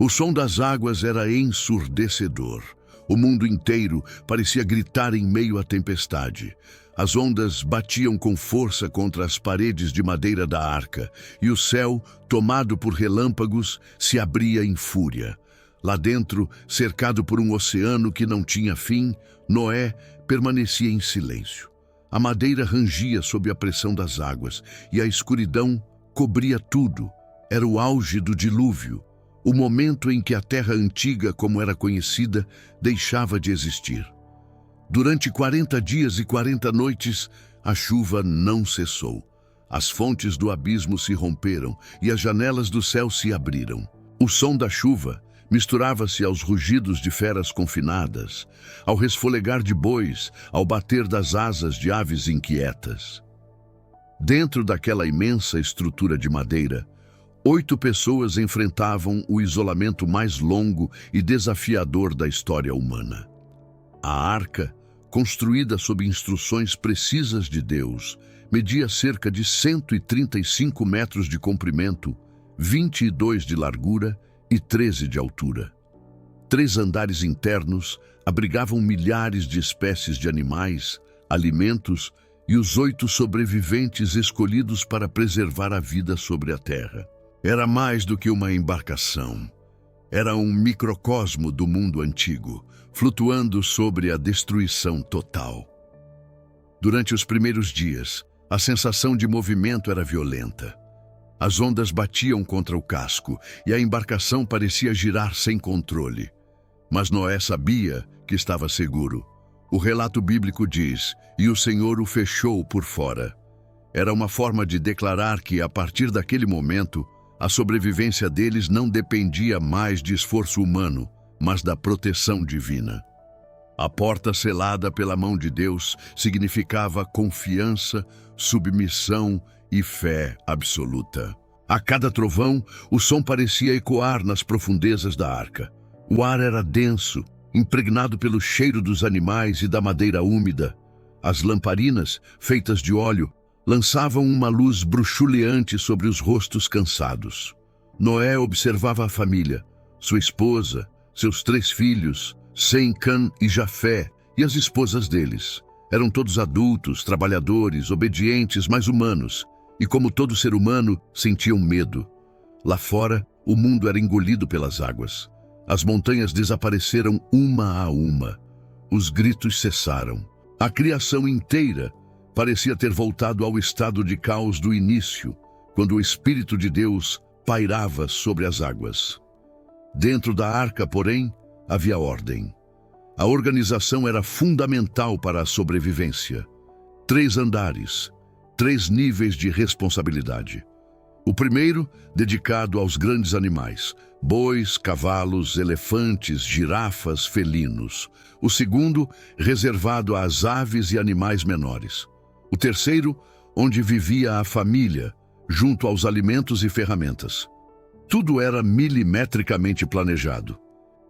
O som das águas era ensurdecedor. O mundo inteiro parecia gritar em meio à tempestade. As ondas batiam com força contra as paredes de madeira da arca, e o céu, tomado por relâmpagos, se abria em fúria. Lá dentro, cercado por um oceano que não tinha fim, Noé permanecia em silêncio. A madeira rangia sob a pressão das águas, e a escuridão cobria tudo. Era o auge do dilúvio, o momento em que a terra antiga, como era conhecida, deixava de existir. Durante 40 dias e 40 noites, a chuva não cessou. As fontes do abismo se romperam e as janelas do céu se abriram. O som da chuva misturava-se aos rugidos de feras confinadas, ao resfolegar de bois, ao bater das asas de aves inquietas. Dentro daquela imensa estrutura de madeira, 8 pessoas enfrentavam o isolamento mais longo e desafiador da história humana. A arca, construída sob instruções precisas de Deus, media cerca de 135 metros de comprimento, 22 de largura e 13 de altura. 3 andares internos abrigavam milhares de espécies de animais, alimentos e os 8 sobreviventes escolhidos para preservar a vida sobre a terra. Era mais do que uma embarcação. Era um microcosmo do mundo antigo, flutuando sobre a destruição total. Durante os primeiros dias, a sensação de movimento era violenta. As ondas batiam contra o casco e a embarcação parecia girar sem controle. Mas Noé sabia que estava seguro. O relato bíblico diz, e o Senhor o fechou por fora. Era uma forma de declarar que, a partir daquele momento, a sobrevivência deles não dependia mais de esforço humano, mas da proteção divina. A porta selada pela mão de Deus significava confiança, submissão e fé absoluta. A cada trovão, o som parecia ecoar nas profundezas da arca. O ar era denso, impregnado pelo cheiro dos animais e da madeira úmida. As lamparinas, feitas de óleo, lançavam uma luz bruxuleante sobre os rostos cansados. Noé observava a família, sua esposa, seus 3 filhos, Sem, Cã e Jafé, e as esposas deles. Eram todos adultos, trabalhadores, obedientes, mas humanos, e como todo ser humano, sentiam medo. Lá fora, o mundo era engolido pelas águas. As montanhas desapareceram uma a uma. Os gritos cessaram. A criação inteira parecia ter voltado ao estado de caos do início, quando o Espírito de Deus pairava sobre as águas. Dentro da arca, porém, havia ordem. A organização era fundamental para a sobrevivência. 3 andares, 3 níveis de responsabilidade. O primeiro, dedicado aos grandes animais, bois, cavalos, elefantes, girafas, felinos. O segundo, reservado às aves e animais menores. O terceiro, onde vivia a família, junto aos alimentos e ferramentas. Tudo era milimetricamente planejado.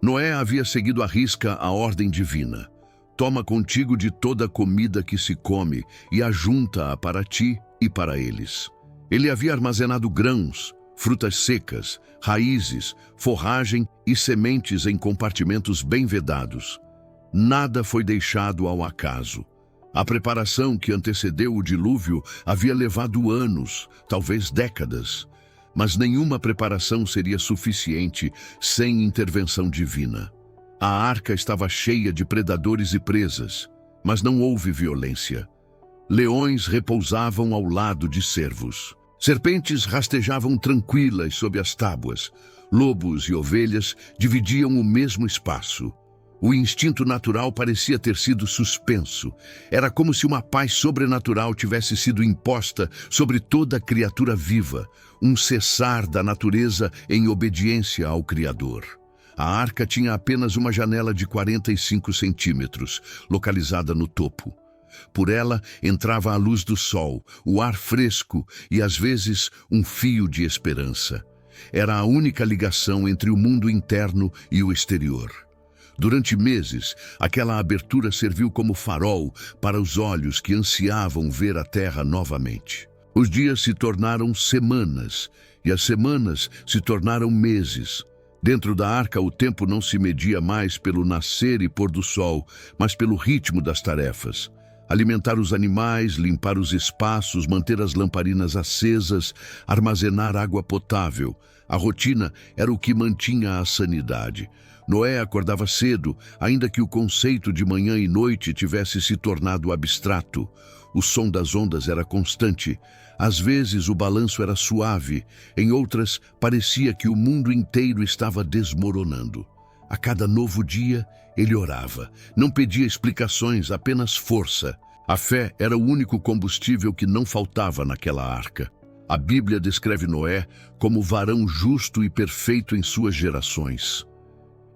Noé havia seguido à risca a ordem divina. Toma contigo de toda a comida que se come e ajunta-a para ti e para eles. Ele havia armazenado grãos, frutas secas, raízes, forragem e sementes em compartimentos bem vedados. Nada foi deixado ao acaso. A preparação que antecedeu o dilúvio havia levado anos, talvez décadas, mas nenhuma preparação seria suficiente sem intervenção divina. A arca estava cheia de predadores e presas, mas não houve violência. Leões repousavam ao lado de cervos. Serpentes rastejavam tranquilas sob as tábuas. Lobos e ovelhas dividiam o mesmo espaço. O instinto natural parecia ter sido suspenso. Era como se uma paz sobrenatural tivesse sido imposta sobre toda criatura viva, um cessar da natureza em obediência ao Criador. A arca tinha apenas uma janela de 45 centímetros, localizada no topo. Por ela entrava a luz do sol, o ar fresco e, às vezes, um fio de esperança. Era a única ligação entre o mundo interno e o exterior. Durante meses, aquela abertura serviu como farol para os olhos que ansiavam ver a terra novamente. Os dias se tornaram semanas, e as semanas se tornaram meses. Dentro da arca, o tempo não se media mais pelo nascer e pôr do sol, mas pelo ritmo das tarefas. Alimentar os animais, limpar os espaços, manter as lamparinas acesas, armazenar água potável. A rotina era o que mantinha a sanidade. Noé acordava cedo, ainda que o conceito de manhã e noite tivesse se tornado abstrato. O som das ondas era constante. Às vezes o balanço era suave, em outras parecia que o mundo inteiro estava desmoronando. A cada novo dia, ele orava. Não pedia explicações, apenas força. A fé era o único combustível que não faltava naquela arca. A Bíblia descreve Noé como varão justo e perfeito em suas gerações.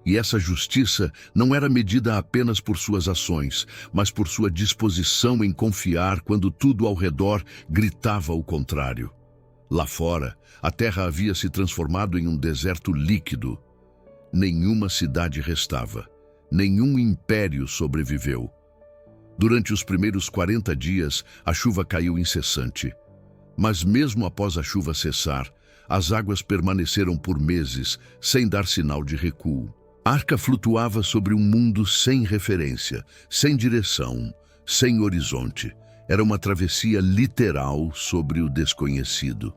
E essa justiça não era medida apenas por suas ações, mas por sua disposição em confiar quando tudo ao redor gritava o contrário. Lá fora, a terra havia se transformado em um deserto líquido. Nenhuma cidade restava, nenhum império sobreviveu. Durante os primeiros 40 dias, a chuva caiu incessante. Mas mesmo após a chuva cessar, as águas permaneceram por meses, sem dar sinal de recuo. A arca flutuava sobre um mundo sem referência, sem direção, sem horizonte. Era uma travessia literal sobre o desconhecido.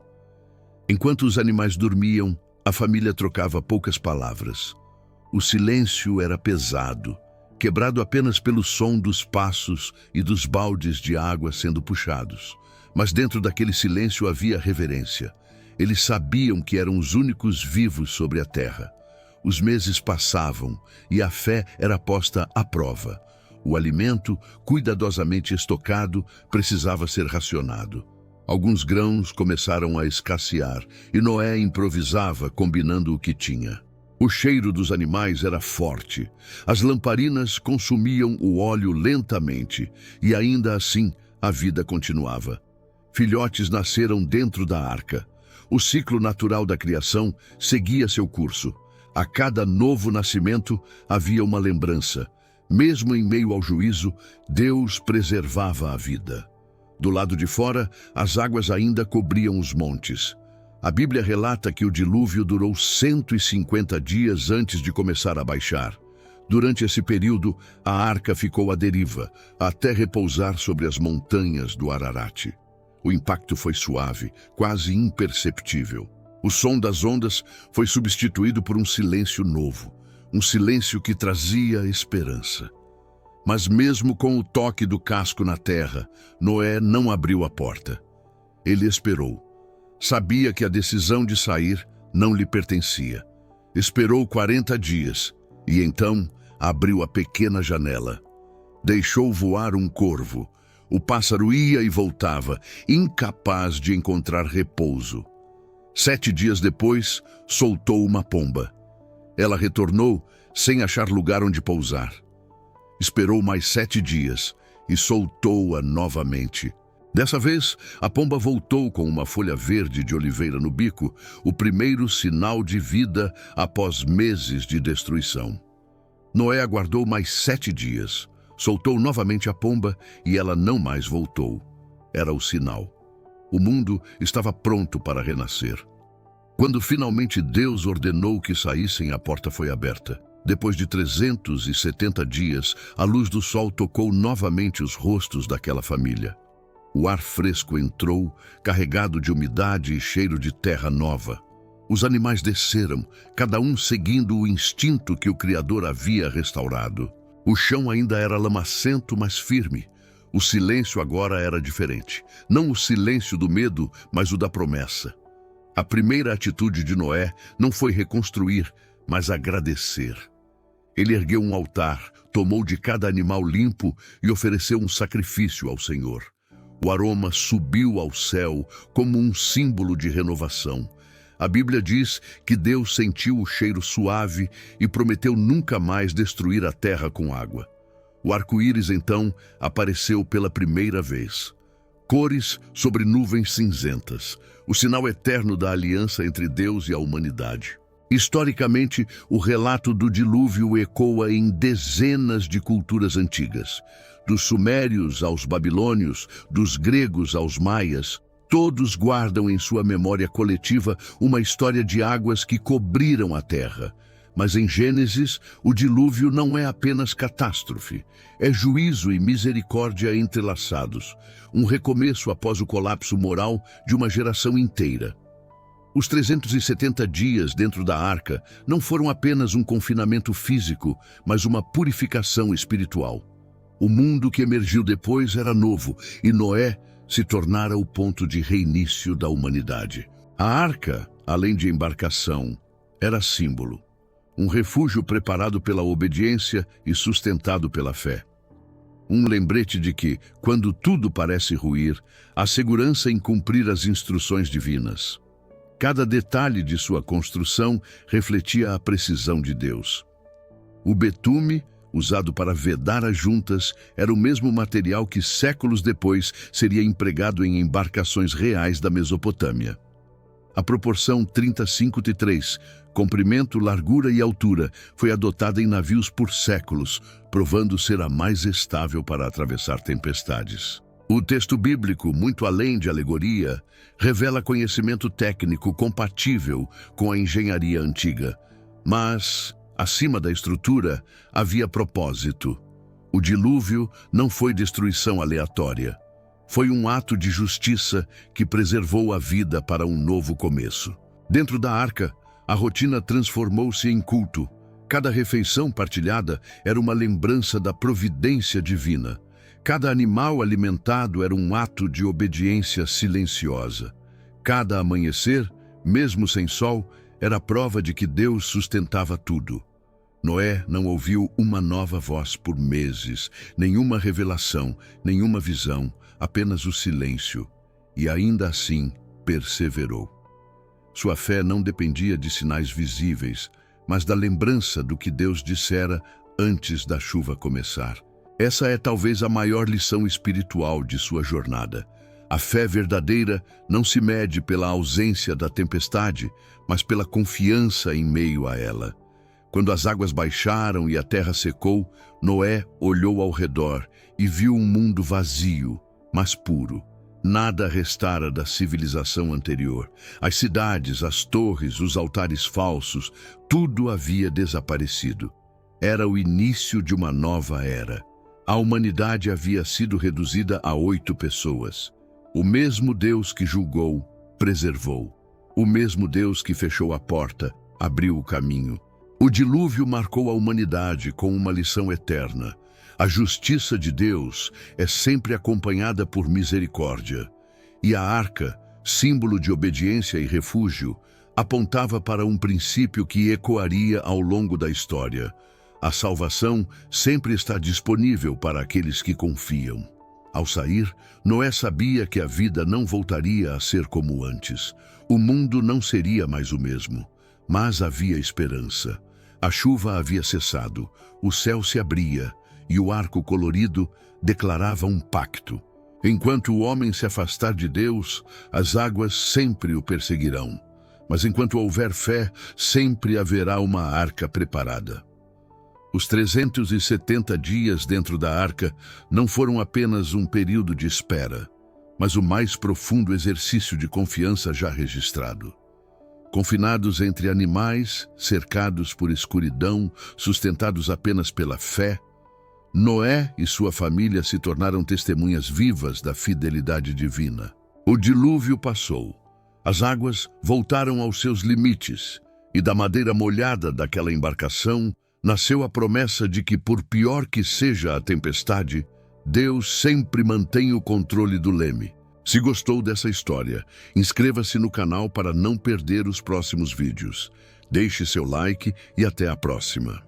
Enquanto os animais dormiam, a família trocava poucas palavras. O silêncio era pesado, quebrado apenas pelo som dos passos e dos baldes de água sendo puxados. Mas dentro daquele silêncio havia reverência. Eles sabiam que eram os únicos vivos sobre a terra. Os meses passavam e a fé era posta à prova. O alimento, cuidadosamente estocado, precisava ser racionado. Alguns grãos começaram a escassear e Noé improvisava, combinando o que tinha. O cheiro dos animais era forte. As lamparinas consumiam o óleo lentamente e ainda assim a vida continuava. Filhotes nasceram dentro da arca. O ciclo natural da criação seguia seu curso. A cada novo nascimento havia uma lembrança. Mesmo em meio ao juízo, Deus preservava a vida. Do lado de fora, as águas ainda cobriam os montes. A Bíblia relata que o dilúvio durou 150 dias antes de começar a baixar. Durante esse período, a arca ficou à deriva, até repousar sobre as montanhas do Ararat. O impacto foi suave, quase imperceptível. O som das ondas foi substituído por um silêncio novo, um silêncio que trazia esperança. Mas mesmo com o toque do casco na terra, Noé não abriu a porta. Ele esperou. Sabia que a decisão de sair não lhe pertencia. Esperou 40 dias e então abriu a pequena janela. Deixou voar um corvo. O pássaro ia e voltava, incapaz de encontrar repouso. 7 dias depois, soltou uma pomba. Ela retornou sem achar lugar onde pousar. Esperou mais 7 dias e soltou-a novamente. Dessa vez, a pomba voltou com uma folha verde de oliveira no bico, o primeiro sinal de vida após meses de destruição. Noé aguardou mais 7 dias, soltou novamente a pomba e ela não mais voltou. Era o sinal. O mundo estava pronto para renascer. Quando finalmente Deus ordenou que saíssem, a porta foi aberta. Depois de 370 dias, a luz do sol tocou novamente os rostos daquela família. O ar fresco entrou, carregado de umidade e cheiro de terra nova. Os animais desceram, cada um seguindo o instinto que o Criador havia restaurado. O chão ainda era lamacento, mas firme. O silêncio agora era diferente. Não o silêncio do medo, mas o da promessa. A primeira atitude de Noé não foi reconstruir, mas agradecer. Ele ergueu um altar, tomou de cada animal limpo e ofereceu um sacrifício ao Senhor. O aroma subiu ao céu como um símbolo de renovação. A Bíblia diz que Deus sentiu o cheiro suave e prometeu nunca mais destruir a terra com água. O arco-íris, então, apareceu pela primeira vez. Cores sobre nuvens cinzentas, o sinal eterno da aliança entre Deus e a humanidade. Historicamente, o relato do dilúvio ecoa em dezenas de culturas antigas. Dos sumérios aos babilônios, dos gregos aos maias, Todos guardam em sua memória coletiva uma história de águas que cobriram a terra. Mas em Gênesis, o dilúvio não é apenas catástrofe. É juízo e misericórdia entrelaçados. Um recomeço após o colapso moral de uma geração inteira. Os 370 dias dentro da arca não foram apenas um confinamento físico, mas uma purificação espiritual. O mundo que emergiu depois era novo, e Noé se tornara o ponto de reinício da humanidade. A arca, além de embarcação, era símbolo. Um refúgio preparado pela obediência e sustentado pela fé. Um lembrete de que, quando tudo parece ruir, há segurança em cumprir as instruções divinas. Cada detalhe de sua construção refletia a precisão de Deus. O betume, usado para vedar as juntas, era o mesmo material que séculos depois seria empregado em embarcações reais da Mesopotâmia. A proporção 35:3, comprimento, largura e altura, foi adotada em navios por séculos, provando ser a mais estável para atravessar tempestades. O texto bíblico, muito além de alegoria, revela conhecimento técnico compatível com a engenharia antiga. Mas, acima da estrutura, havia propósito. O dilúvio não foi destruição aleatória. Foi um ato de justiça que preservou a vida para um novo começo. Dentro da arca, a rotina transformou-se em culto. Cada refeição partilhada era uma lembrança da providência divina. Cada animal alimentado era um ato de obediência silenciosa. Cada amanhecer, mesmo sem sol, era prova de que Deus sustentava tudo. Noé não ouviu uma nova voz por meses, nenhuma revelação, nenhuma visão, apenas o silêncio, e ainda assim perseverou. Sua fé não dependia de sinais visíveis, mas da lembrança do que Deus dissera antes da chuva começar. Essa é talvez a maior lição espiritual de sua jornada. A fé verdadeira não se mede pela ausência da tempestade, mas pela confiança em meio a ela. Quando as águas baixaram e a terra secou, Noé olhou ao redor e viu um mundo vazio, mas puro. Nada restara da civilização anterior. As cidades, as torres, os altares falsos, tudo havia desaparecido. Era o início de uma nova era. A humanidade havia sido reduzida a 8 pessoas. O mesmo Deus que julgou, preservou. O mesmo Deus que fechou a porta, abriu o caminho. O dilúvio marcou a humanidade com uma lição eterna. A justiça de Deus é sempre acompanhada por misericórdia. E a arca, símbolo de obediência e refúgio, apontava para um princípio que ecoaria ao longo da história. A salvação sempre está disponível para aqueles que confiam. Ao sair, Noé sabia que a vida não voltaria a ser como antes. O mundo não seria mais o mesmo, mas havia esperança. A chuva havia cessado, o céu se abria e o arco colorido declarava um pacto. Enquanto o homem se afastar de Deus, as águas sempre o perseguirão. Mas enquanto houver fé, sempre haverá uma arca preparada. Os 370 dias dentro da arca não foram apenas um período de espera, mas o mais profundo exercício de confiança já registrado. Confinados entre animais, cercados por escuridão, sustentados apenas pela fé, Noé e sua família se tornaram testemunhas vivas da fidelidade divina. O dilúvio passou. As águas voltaram aos seus limites, e da madeira molhada daquela embarcação nasceu a promessa de que, por pior que seja a tempestade, Deus sempre mantém o controle do leme. Se gostou dessa história, inscreva-se no canal para não perder os próximos vídeos. Deixe seu like e até a próxima.